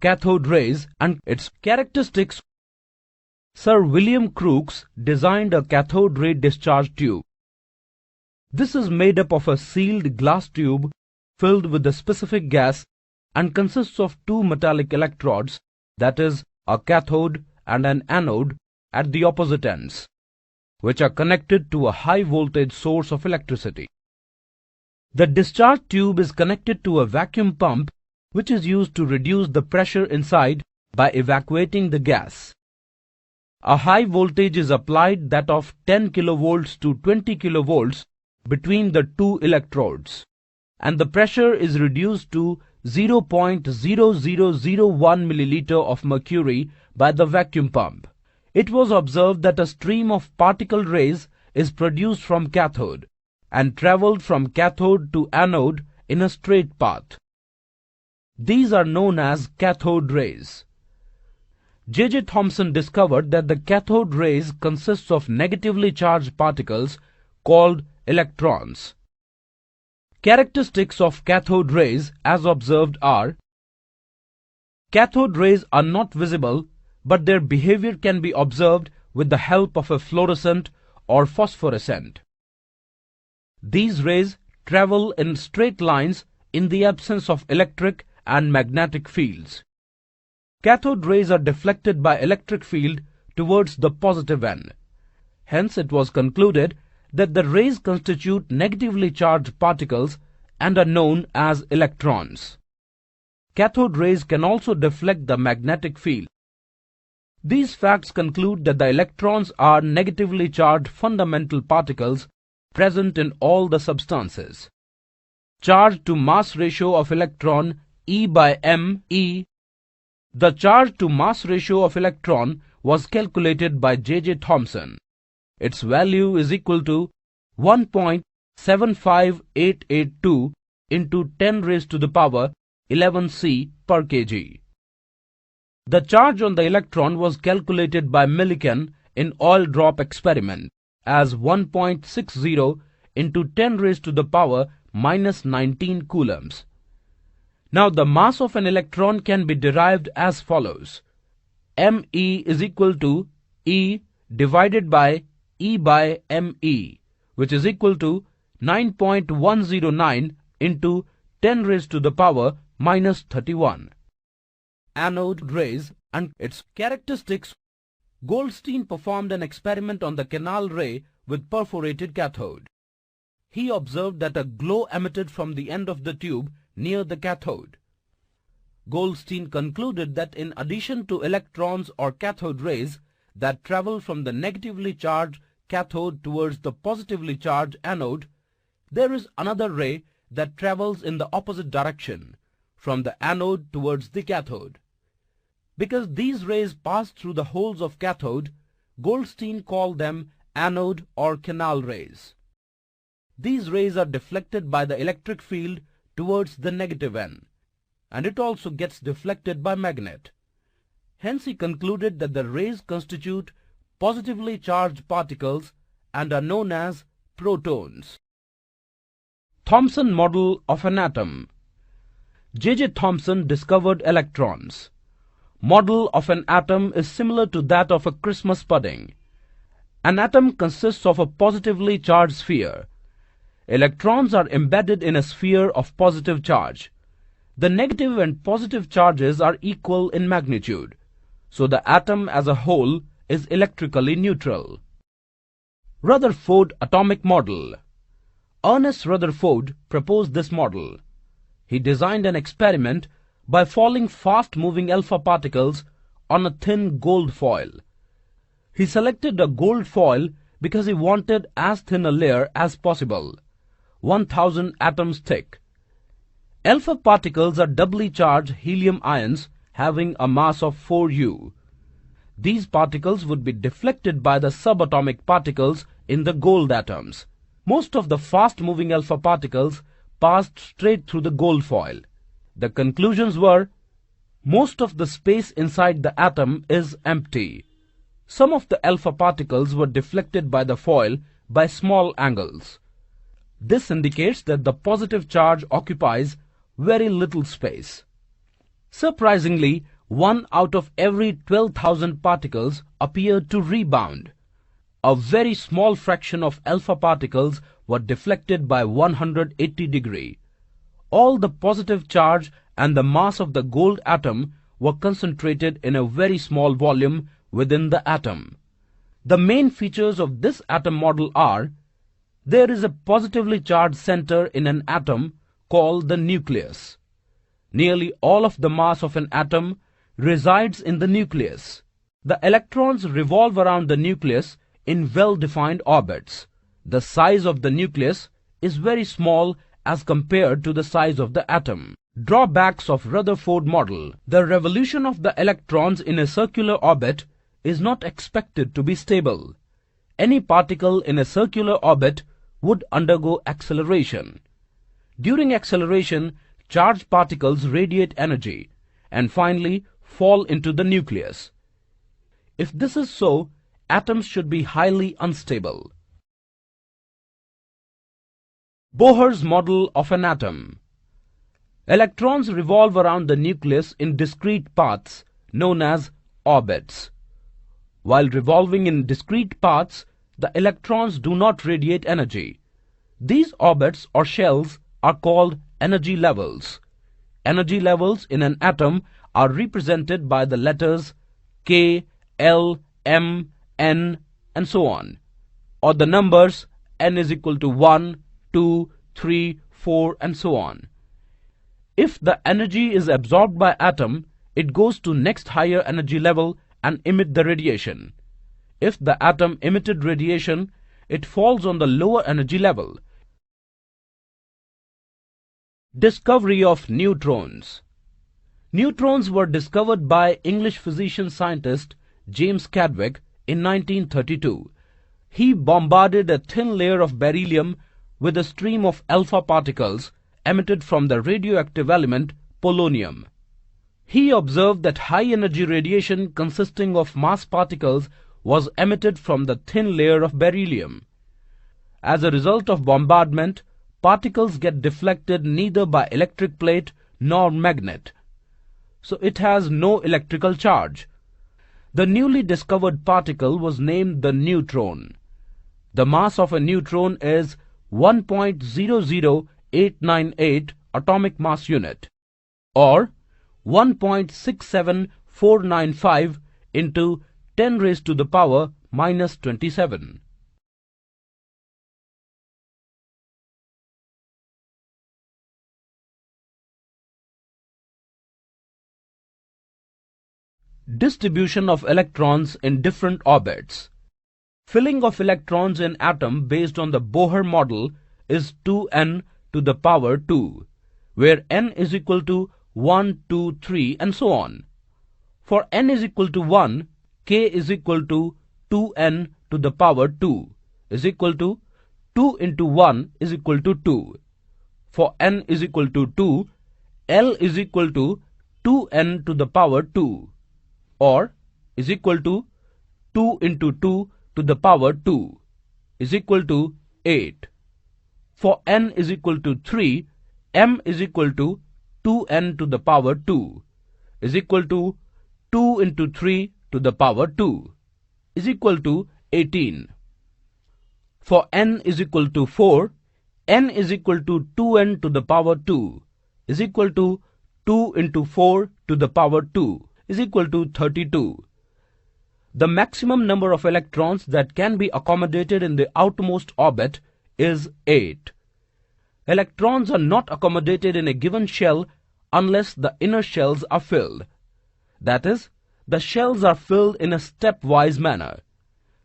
cathode rays and its characteristics. Sir William Crookes designed a cathode ray discharge tube. This is made up of a sealed glass tube filled with a specific gas and consists of two metallic electrodes, that is, a cathode and an anode, at the opposite ends, which are connected to a high voltage source of electricity. The discharge tube is connected to a vacuum pump which is used to reduce the pressure inside by evacuating the gas. A high voltage is applied, that of 10 kilovolts to 20 kilovolts, between the two electrodes, and the pressure is reduced to 0.0001 milliliter of mercury by the vacuum pump. It was observed that a stream of particle rays is produced from cathode and travelled from cathode to anode in a straight path. These are known as cathode rays. J.J. Thomson discovered that the cathode rays consists of negatively charged particles called electrons. Characteristics of cathode rays as observed are: cathode rays are not visible, but their behavior can be observed with the help of a fluorescent or phosphorescent. These rays travel in straight lines in the absence of electric and magnetic fields. Cathode rays are deflected by electric field towards the positive end. Hence it was concluded that the rays constitute negatively charged particles and are known as electrons. Cathode rays can also deflect the magnetic field. These facts conclude that the electrons are negatively charged fundamental particles present in all the substances. Charge to mass ratio of electron E by m E. The charge to mass ratio of electron was calculated by J.J. Thomson. Its value is equal to 1.75882 into 10 raised to the power 11 C per kg. The charge on the electron was calculated by Millikan in oil drop experiment as 1.60 into 10 raised to the power minus 19 coulombs. Now the mass of an electron can be derived as follows: ME is equal to E divided by E by ME, which is equal to 9.109 into 10 raised to the power minus 31. Anode rays and its characteristics. Goldstein performed an experiment on the canal ray with perforated cathode. He observed that a glow emitted from the end of the tube near the cathode. Goldstein concluded that in addition to electrons or cathode rays that travel from the negatively charged cathode towards the positively charged anode, there is another ray that travels in the opposite direction, from the anode towards the cathode. Because these rays pass through the holes of cathode, Goldstein called them anode or canal rays. These rays are deflected by the electric field towards the negative end, and it also gets deflected by magnet. Hence he concluded that the rays constitute positively charged particles and are known as protons. Thomson model of an atom. J.J. Thomson discovered electrons. Model of an atom is similar to that of a Christmas pudding. An atom consists of a positively charged sphere. Electrons are embedded in a sphere of positive charge. The negative and positive charges are equal in magnitude, so the atom as a whole is electrically neutral. Rutherford atomic model. Ernest Rutherford proposed this model. He designed an experiment by falling fast-moving alpha particles on a thin gold foil. He selected a gold foil because he wanted as thin a layer as possible, 1000 atoms thick. Alpha particles are doubly charged helium ions having a mass of 4U. These particles would be deflected by the subatomic particles in the gold atoms. Most of the fast-moving alpha particles passed straight through the gold foil. The conclusions were: most of the space inside the atom is empty. Some of the alpha particles were deflected by the foil by small angles. This indicates that the positive charge occupies very little space. Surprisingly, 1 out of every 12,000 particles appeared to rebound. A very small fraction of alpha particles were deflected by 180 degrees. All the positive charge and the mass of the gold atom were concentrated in a very small volume within the atom. The main features of this atom model are: there is a positively charged center in an atom called the nucleus. Nearly all of the mass of an atom resides in the nucleus. The electrons revolve around the nucleus in well-defined orbits. The size of the nucleus is very small as compared to the size of the atom. Drawbacks of Rutherford model: the revolution of the electrons in a circular orbit is not expected to be stable. Any particle in a circular orbit would undergo acceleration. During acceleration, charged particles radiate energy and finally fall into the nucleus. If this is so, atoms should be highly unstable. Bohr's model of an atom. Electrons revolve around the nucleus in discrete paths known as orbits. While revolving in discrete paths, the electrons do not radiate energy. These orbits or shells are called energy levels. Energy levels in an atom are represented by the letters K, L, M, N, and so on, or the numbers N is equal to 1, 2, 3, 4, and so on. If the energy is absorbed by atom, it goes to next higher energy level and emit the radiation. If the atom emitted radiation, it falls on the lower energy level. Discovery of neutrons. Neutrons were discovered by English physician-scientist James Chadwick in 1932. He bombarded a thin layer of beryllium with a stream of alpha particles emitted from the radioactive element polonium. He observed that high-energy radiation consisting of mass particles was emitted from the thin layer of beryllium. As a result of bombardment, particles get deflected neither by electric plate nor magnet, so it has no electrical charge. The newly discovered particle was named the neutron. The mass of a neutron is 1.00898 atomic mass unit, or 1.67495 into 10 raised to the power minus 27. Distribution of electrons in different orbits. Filling of electrons in atom based on the Bohr model is 2n to the power 2, where n is equal to 1, 2, 3 and so on. For n is equal to 1, k is equal to 2n to the power 2 is equal to 2 into 1 is equal to 2. For n is equal to 2, L is equal to 2n to the power 2, or is equal to 2 into 2 to the power 2 is equal to 8. For n is equal to 3, m is equal to 2n to the power 2 is equal to 2 into 3 to the power 2 is equal to 18. For n is equal to 4, n is equal to 2n to the power 2 is equal to 2 into 4 to the power 2 is equal to 32. The maximum number of electrons that can be accommodated in the outermost orbit is 8. Electrons are not accommodated in a given shell unless the inner shells are filled. That is, the shells are filled in a stepwise manner.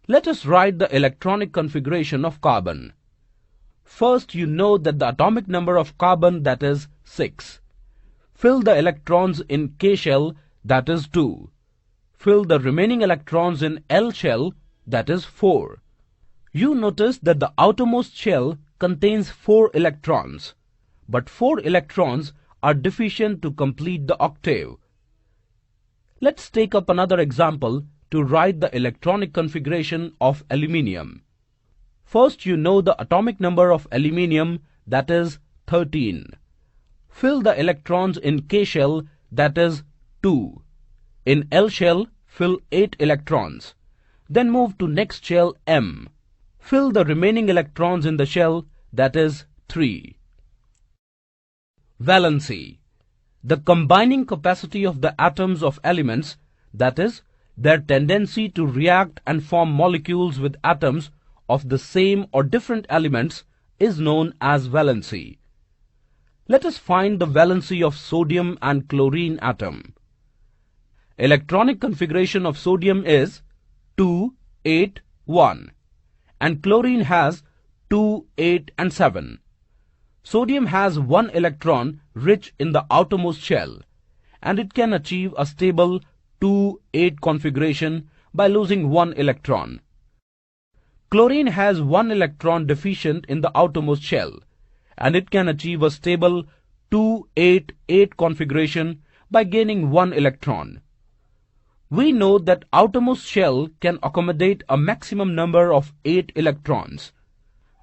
Let us write the electronic configuration of carbon. First, you know that the atomic number of carbon, that is 6. Fill the electrons in K shell, that is 2. Fill the remaining electrons in L shell, that is 4. You notice that the outermost shell contains 4 electrons, but 4 electrons are deficient to complete the octave. Let's take up another example to write the electronic configuration of aluminium. First, you know the atomic number of aluminium, that is 13. Fill the electrons in K shell, that is 2. In L shell, fill 8 electrons. Then move to next shell M. Fill the remaining electrons in the shell, that is 3. Valency. The combining capacity of the atoms of elements, that is, their tendency to react and form molecules with atoms of the same or different elements, is known as valency. Let us find the valency of sodium and chlorine atom. Electronic configuration of sodium is 2, 8, 1 and chlorine has 2, 8 and 7. Sodium has 1 electron rich in the outermost shell and it can achieve a stable 2, 8 configuration by losing 1 electron. Chlorine has 1 electron deficient in the outermost shell and it can achieve a stable 2, 8, 8 configuration by gaining 1 electron. We know that outermost shell can accommodate a maximum number of 8 electrons.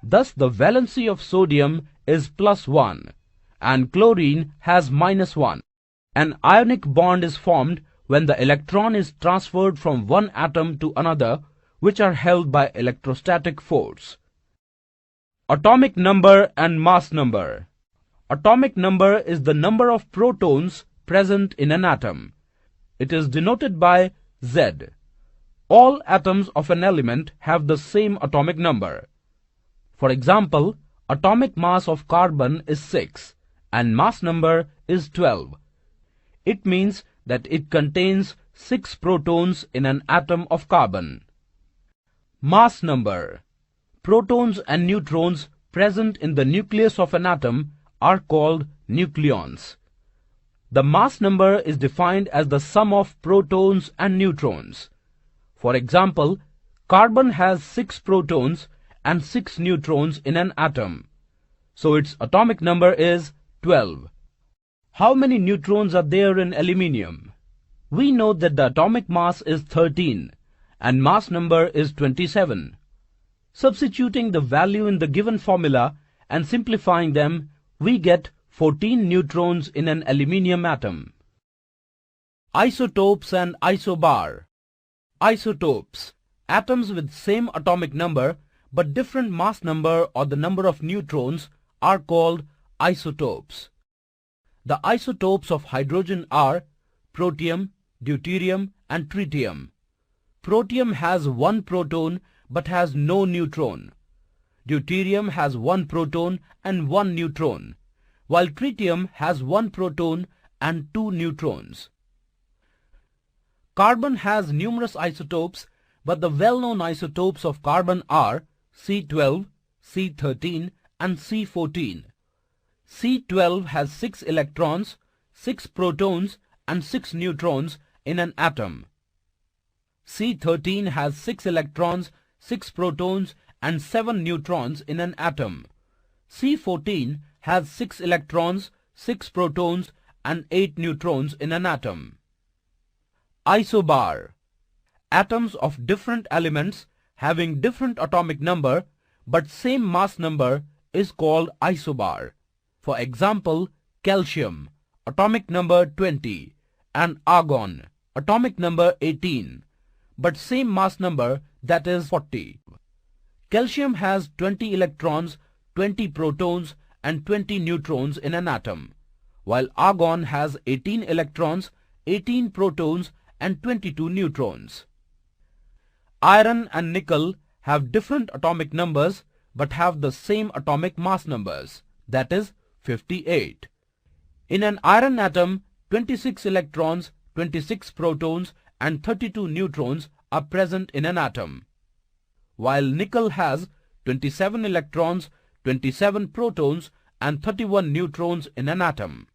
Thus the valency of sodium is +1 and chlorine has -1. An ionic bond is formed when the electron is transferred from one atom to another, which are held by electrostatic force. Atomic number and mass number. Atomic number is the number of protons present in an atom. It is denoted by Z. All atoms of an element have the same atomic number. For example, atomic mass of carbon is 6 and mass number is 12. It means that it contains 6 protons in an atom of carbon. Mass number. Protons and neutrons present in the nucleus of an atom are called nucleons. The mass number is defined as the sum of protons and neutrons. For example, carbon has 6 protons and 6 neutrons in an atom. So its atomic number is 12. How many neutrons are there in aluminium? We know that the atomic mass is 13 and mass number is 27. Substituting the value in the given formula and simplifying them, we get 14 neutrons in an aluminium atom. Isotopes and isobar. Isotopes. Atoms with same atomic number but different mass number or the number of neutrons are called isotopes. The isotopes of hydrogen are protium, deuterium and tritium. Protium has 1 proton but has no neutron. Deuterium has 1 proton and 1 neutron, while tritium has 1 proton and 2 neutrons. Carbon has numerous isotopes, but the well-known isotopes of carbon are C12, C13 and C14. C12 has 6 electrons, 6 protons and 6 neutrons in an atom. C13 has 6 electrons, 6 protons and 7 neutrons in an atom. C14 has 6 electrons, 6 protons and 8 neutrons in an atom. Isobar. Atoms of different elements having different atomic number but same mass number is called isobar. For example, calcium, atomic number 20 and argon, atomic number 18 but same mass number, that is 40. Calcium has 20 electrons, 20 protons and 20 neutrons in an atom, while argon has 18 electrons, 18 protons and 22 neutrons. Iron and nickel have different atomic numbers but have the same atomic mass numbers, that is 58. In an iron atom, 26 electrons, 26 protons and 32 neutrons are present in an atom, while nickel has 27 electrons, 27 protons and 31 neutrons in an atom.